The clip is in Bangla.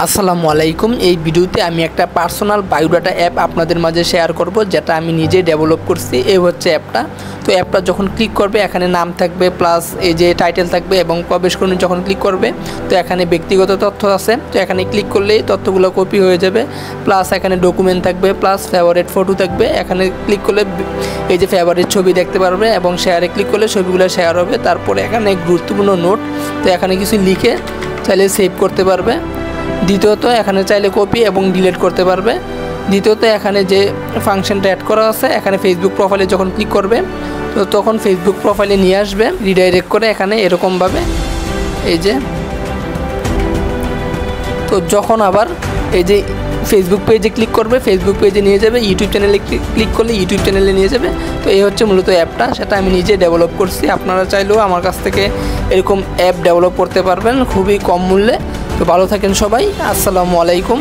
আসসালামু আলাইকুম। এই ভিডিওতে আমি একটা পার্সোনাল বায়োডাটা অ্যাপ আপনাদের মাঝে শেয়ার করব, যেটা আমি নিজে ডেভেলপ করছি। এই হচ্ছে অ্যাপটা। তো অ্যাপটা যখন ক্লিক করবে এখানে নাম থাকবে, প্লাস এই যে টাইটেল থাকবে, এবং প্রবেশ করুন যখন ক্লিক করবে তো এখানে ব্যক্তিগত তথ্য আছে। তো এখানে ক্লিক করলেই তথ্যগুলো কপি হয়ে যাবে, প্লাস এখানে ডকুমেন্ট থাকবে, প্লাস ফেভারিট ফটো থাকবে। এখানে ক্লিক করলে এই যে ফেভারিট ছবি দেখতে পারবে, এবং শেয়ারে ক্লিক করলে ছবিগুলো শেয়ার হবে। তারপরে এখানে গুরুত্বপূর্ণ নোট, তো এখানে কিছু লিখে চাইলে সেভ করতে পারবে। দ্বিতীয়ত এখানে চাইলে কপি এবং ডিলিট করতে পারবে। দ্বিতীয়ত এখানে যে ফাংশনটা অ্যাড করা আছে, এখানে ফেসবুক প্রোফাইলে যখন ক্লিক করবে তো তখন ফেসবুক প্রোফাইলে নিয়ে আসবে রিডাইরেক্ট করে এখানে এরকমভাবে। এই যে তো যখন আবার এই যে ফেসবুক পেজে ক্লিক করবে, ফেসবুক পেজে নিয়ে যাবে। ইউটিউব চ্যানেলে ক্লিক করলে ইউটিউব চ্যানেলে নিয়ে যাবে। তো এই হচ্ছে মূলত অ্যাপটা, সেটা আমি নিজে ডেভেলপ করছি। আপনারা চাইলেও আমার কাছ থেকে এরকম অ্যাপ ডেভেলপ করতে পারবেন খুবই কম মূল্যে। তো ভালো থাকেন সবাই। আসসালামু আলাইকুম।